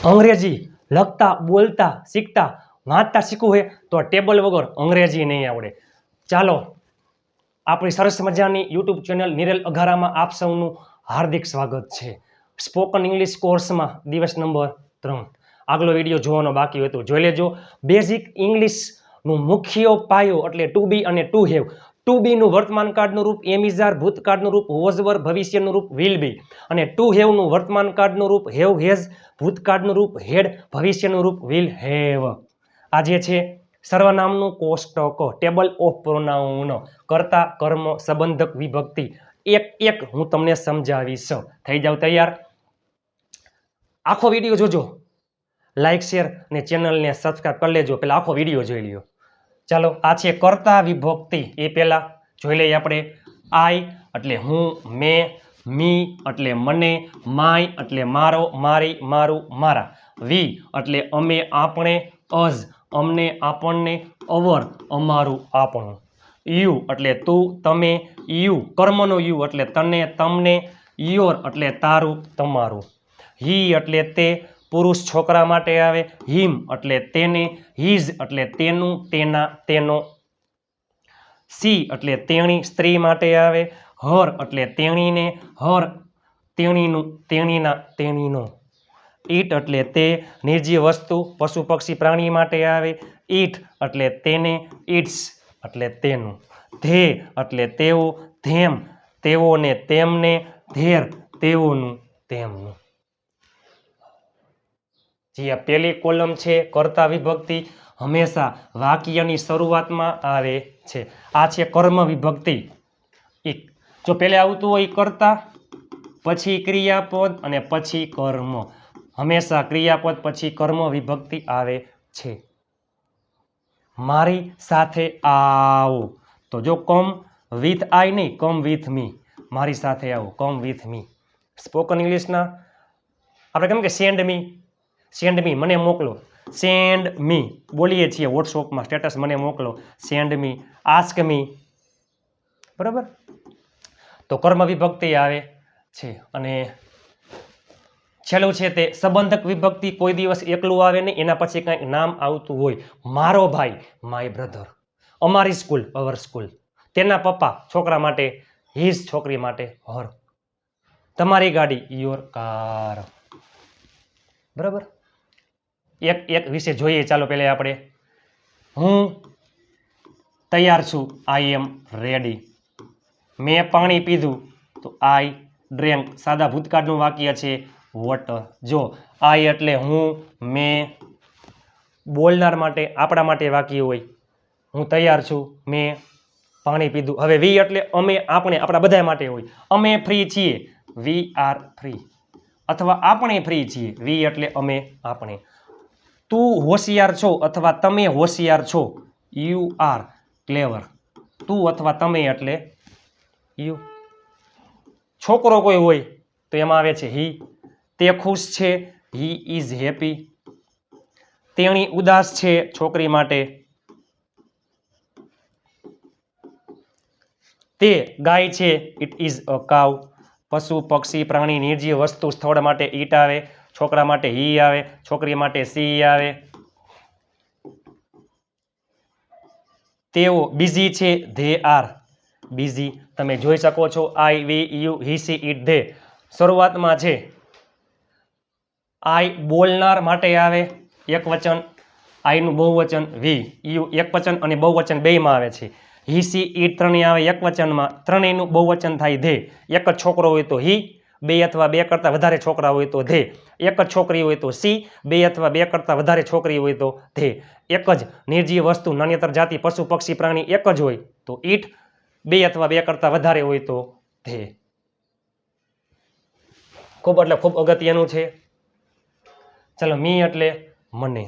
અંગ્રેજી લખતા બોલતા શીખતા વાંચતા શીખવું હોય તો ટેબલ વગર અંગ્રેજી નહીં આવડે. ચાલો આપણી સરસ મજાની યુટ્યુબ ચેનલ નિરેલ અઘારામાં આપ સૌનું હાર્દિક સ્વાગત છે. સ્પોકન ઇંગ્લિશ કોર્સમાં દિવસ નંબર 3. આગલો વિડીયો જોવાનો બાકી હોય તો જોઈ લેજો. બેઝિક ઇંગ્લિશનું મુખ્ય પાયો એટલે ટુ બી અને ટુ હેવ. ટુ બીનું વર્તમાન કાળનું રૂપ એમ ઇઝ આર, ભૂતકાળનું રૂપ વોઝ વર, ભવિષ્યનું રૂપ વિલ બી, અને ટુ હેવનું વર્તમાન કાળનું રૂપ હેવ હેઝ, ભૂતકાળનું રૂપ હેડ, ભવિષ્યનું રૂપ વિલ હેવ. આ જે છે સર્વનામનું કોષ્ટક, ટેબલ ઓફ પ્રોનાઉન, કર્તા, કર્મ, સંબંધક, વિભક્તિ, એક એક હું તમને સમજાવીશ. થઈ જાવ તૈયાર. આખો વિડીયો જોજો, લાઈક શેર અને ચેનલને સબસ્ક્રાઇબ કરી લેજો. પેલા આખો વિડીયો જોઈ લ્યો. ચાલો આ છે કર્તા વિભક્તિ. એ પહેલા જોઈ લઈએ આપણે. આઈ એટલે હું, મેં, મી એટલે મને, માય એટલે મારો, મારી, મારું, મારા, વી એટલે અમે, આપણે, અઝ અમને, આપણને, અવર અમારું, આપણું, યુ એટલે તું, તમે, યુ કર્મનો યુ એટલે તને, તમને, યોર એટલે તારું, તમારું, હી એટલે તે પુરુષ છોકરા માટે આવે, હિમ એટલે તેને, હિઝ એટલે તેનું, તેના, તેનો, સી એટલે તેણી સ્ત્રી માટે આવે, હર એટલે તેણીને, હર તેણીનું, તેણીના, તેણીનો, ઈટ એટલે તે નિર્જીવ વસ્તુ પશુ પક્ષી પ્રાણી માટે આવે, ઈટ એટલે તેને, ઇટ્સ એટલે તેનું, ધે એટલે તેઓ, ધેમ તેઓને, તેમને, ધેર તેઓનું, તેમનું. જે આ પહેલી કોલમ છે કર્તા વિભક્તિ હંમેશા વાક્યની શરૂઆતમાં આવે છે. આ છે કર્મ વિભક્તિ. જો પહેલે આવતું હોય કર્તા, પછી ક્રિયાપદ અને પછી કર્મ. હંમેશા ક્રિયાપદ પછી કર્મ વિભક્તિ આવે છે. મારી સાથે આવો તો જો કમ વિથ આઈ નહીં, કમ વિથ મી. મારી સાથે આવો, કમ વિથ મી. સ્પોકન ઇંગ્લિશના આપણે કેમ કે સેન્ડ મી, સેન્ડ મી મને મોકલો, સેન્ડ મી બોલીએ છીએ વોટ્સઅપમાં, સ્ટેટસ મને મોકલો, સેન્ડ મી, આસ્ક મી. બરાબર. તો કર્મ વિભક્તિ આવે છે. અને છેલ્લું છે તે સંબંધક વિભક્તિ. કોઈ દિવસ એકલું આવે નહીં, એના પછી કંઈક નામ આવતું હોય. મારો ભાઈ, માય બ્રધર, અમારી સ્કૂલ, અવર સ્કૂલ, તેના પપ્પા છોકરા માટે, હિઝ છોકરી માટે, હર, તમારી ગાડી, યોર કાર. બરાબર. એક એક વિશે જોઈએ. ચાલો પહેલા આપણે. હું તૈયાર છું, આઈ એમ રેડી. મેં પાણી પીધું તો આઈ ડ્રેન્ક. સાદા ભૂતકાળનું વાક્ય છે વોટર. જો આઈ એટલે હું, મેં, બોલનાર માટે આપણા માટે વાક્ય હોય, હું તૈયાર છું, મેં પાણી પીધું. હવે વી એટલે અમે, આપણે આપણા બધા માટે હોય, અમે ફ્રી છીએ, વી આર ફ્રી. અથવા આપણે ફ્રી છીએ, વી એટલે અમે, આપણે. તું હોશિયાર છો અથવા તમે હોશિયાર છો, યુ આર ક્લેવર. તું અથવા તમે એટલે યુ. છોકરો કોઈ હોય તો એમાં આવે છે હી. તે ખુશ છે, હી ઇઝ હેપી. તેણી ઉદાસ છે છોકરી માટે. તે ગાય છે, ઇટ ઇઝ અ કાવ. પશુ પક્ષી પ્રાણી નિર્જીવ વસ્તુ સ્થળ માટે ઈટ આવે, છોકરા માટે હી આવે, છોકરી માટે સી આવે. તેઓ બિઝી છે, ધે આર બિઝી. તમે જોઈ શકો છો I, we, you, he, she, it, they. શરૂઆતમાં છે આઈ બોલનાર માટે આવે એક વચન, આઈનું બહુવચન વી, યુ એક વચન અને બહુવચન બેયમાં આવે છે. હી, સી, ઈટ ત્રણેય આવે એક વચનમાં, ત્રણેયનું બહુવચન થાય ધે. એક જ છોકરો હોય તો હી, બે અથવા બે કરતાં વધારે છોકરા હોય તો ધે. એક જ છોકરી હોય તો સી, બે અથવા બે કરતાં વધારે છોકરી હોય તો ધે. એક જ નિર્જીવ વસ્તુ નાન્યતર જાતિ પશુ પક્ષી પ્રાણી એક જ હોય તો ઈટ, બે અથવા બે કરતાં વધારે હોય તો ધે. ખૂબ એટલે ખૂબ અગત્યનું છે. ચાલો મી એટલે મને.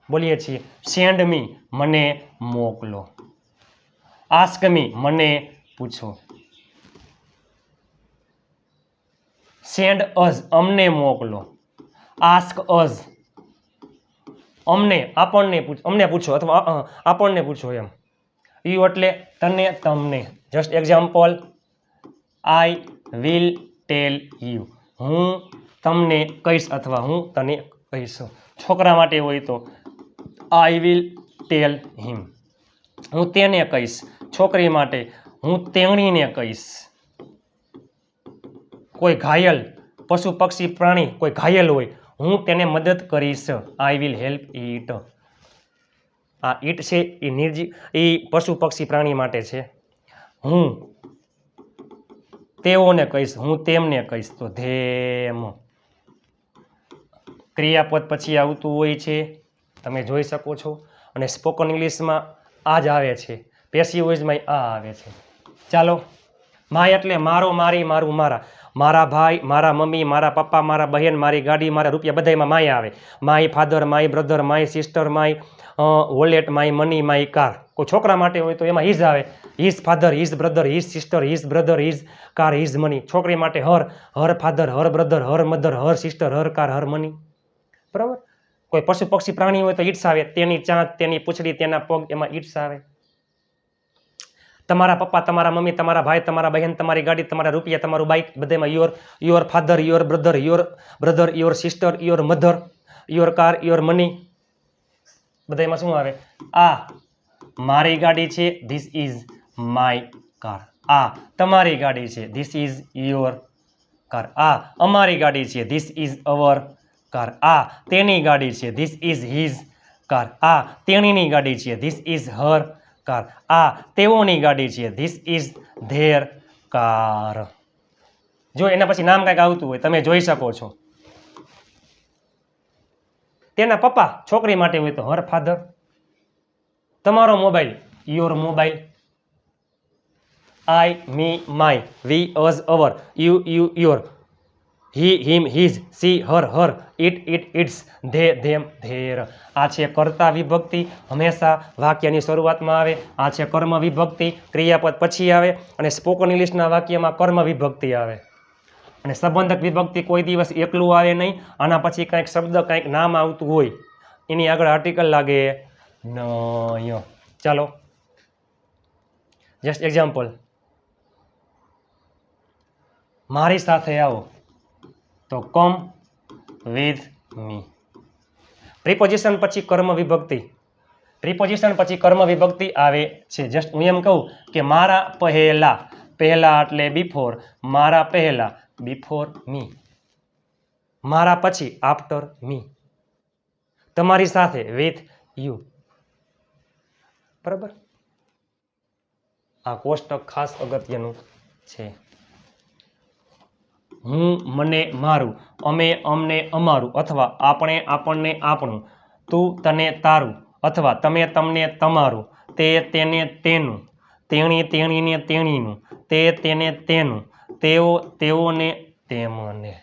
બોલીએ છીએ સેન્ડ મી મને મોકલો, આસ્ક મી મને પૂછો, સેન્ડ અઝ અમને મોકલો, આસ્ક અઝ અમને, આપણને અમને પૂછો અથવા આપણને પૂછો એમ. યુ એટલે તને, તમને. Just example, I will tell you. હું તમને કહીશ અથવા હું તને કહીશ. છોકરા માટે હોય તો આઈ વિલ ટેલ હિમ, હું તેને કહીશ. છોકરી માટે હું તેણીને કહીશ. કોઈ ઘાયલ પશુ પક્ષી પ્રાણી કોઈ ઘાયલ હોય હું તેને મદદ કરીશ. I will help it. આ ઈટ છે એ પશુ પક્ષી પ્રાણી માટે છે. હું તેઓને કહીશ, હું તેમને કહીશ. તો ધેમ ક્રિયાપદ પછી આવતું હોય છે, તમે જોઈ શકો છો. અને સ્પોકન ઇંગ્લિશમાં આ જ આવે છે. પેસિવ વોઇસમાં આ આવે છે. ચાલો, માય એટલે મારો, મારી, મારું, મારા. મારા ભાઈ, મારા મમ્મી, મારા પપ્પા, મારા બહેન, મારી ગાડી, મારા રૂપિયા, બધામાં માય આવે. My father, my brother, my sister, my wallet, my money, my car. કોઈ છોકરા માટે હોય તો એમાં હિઝ આવે. His father, his brother, his sister, his brother, his car, his money. છોકરી માટે her father, her brother, her mother, her sister, her car, her money. બરાબર. કોઈ પશુ પક્ષી પ્રાણી હોય તો ઈટ્સ આવે. તેની ચાંચ, તેની પૂંછડી, તેના પગ, એમાં ઈટ્સ આવે. તમારા પપ્પા, તમારા મમ્મી, તમારા ભાઈ, તમારા બહેન, તમારી ગાડી, તમારા રૂપિયા, તમારું બાઇક, બધામાં your father, your brother, your sister, your mother, your car, your money, બધામાં શું આવે? આ મારી ગાડી છે, ધીસ ઇઝ માય કાર. આ તમારી ગાડી છે, ધીસ ઇઝ યોર કાર. આ અમારી ગાડી છે, ધીસ ઇઝ અવર કાર. આ તેની ગાડી છે, ધીસ ઇઝ હિઝ કાર. આ તેણીની ગાડી છે, ધીસ ઇઝ હર કાર. આ તેઓની ગાડી છે, ધીસ ઇઝ ધેર કાર. જો એના પછી નામ કંઈક આવતું હોય તમે જોઈ શકો છો. તેના પપ્પા છોકરી માટે હોય તો હર ફાધર. તમારો mobile, your mobile. I, me, my, we, us, our, you, your, he, him, his, she, her, its, them, their. આ છે કર્તા વિભક્તિ, હંમેશા વાક્યની શરૂઆતમાં આવે. આ છે કર્મ વિભક્તિ, ક્રિયાપદ પછી આવે. અને સ્પોકન ઇંગ્લિશના વાક્યમાં કર્મ વિભક્તિ આવે. અને સંબંધક વિભક્તિ કોઈ દિવસ એકલું આવે નહીં. આના પછી કંઈક શબ્દ કંઈક નામ આવતું હોય એની આગળ આર્ટિકલ લાગે નહીં. ચાલો, જસ્ટ એક્ઝામ્પલ. મારી સાથે આવો તો કમ વિથ મી. પ્રિપોઝિશન પછી કર્મ વિભક્તિ. પ્રિપોઝિશન પછી કર્મ વિભક્તિ આવે છે. જસ્ટ હું એમ કહું કે મારા પહેલા, પહેલા એટલે બિફોર, મારા પહેલા બિફોર મી. મારા પછી આફ્ટર મી. તમારી સાથે વિથ યુ. બરાબર. આ કોષ્ટક ખાસ અગત્યનું છે. હું, મને, મારું, અમે, અમને, અમારું, અથવા આપણે, આપણને, આપણું, તું, તને, તારું, અથવા તમે, તમને, તમારું, તે, તેને, તેનું, તેણી, તેણીને, તેણીનું, તે, તેને, તેનું, તેઓ, તેઓને, તેમને.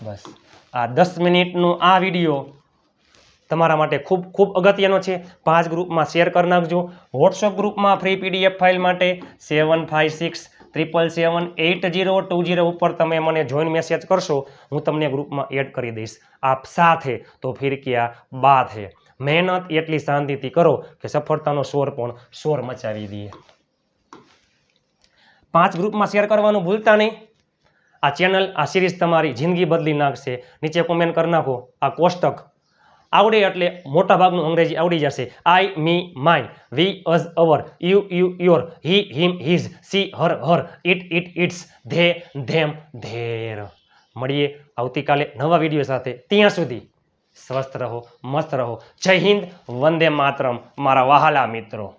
બસ આ 10 મિનિટનો આ વિડીયો તમારા માટે ખૂબ ખૂબ અગત્યનો છે. 5 ગ્રુપમાં શેર કરી નાખજો. વોટ્સઅપ ગ્રુપમાં ફ્રી પીડીએફ ફાઇલ માટે 7567778020 ઉપર તમે મને જોઈન મેસેજ કરશો, હું તમને ગ્રુપમાં એડ કરી દઈશ. આપ સાથ હે તો ફિર ક્યા બાત હે. મહેનત એટલી શાંતિથી કરો કે સફળતાનો શોર પણ શોર મચાવી દઈએ. 5 ગ્રુપમાં શેર કરવાનું ભૂલતા નહીં. આ ચેનલ, આ સિરીઝ તમારી જિંદગી બદલી નાખશે. નીચે કોમેન્ટ કરી નાખો આ કોષ્ટક આવડે એટલે મોટા ભાગનું અંગ્રેજી આવડી જશે. I, me, my, we, us, our, you, your, he, him, his, she, her, its, them, their. મળીએ આવતીકાલે નવા વિડીયો સાથે. ત્યાં સુધી સ્વસ્થ રહો, મસ્ત રહો. જય હિન્દ, વંદે માતરમ મારા વહાલા મિત્રો.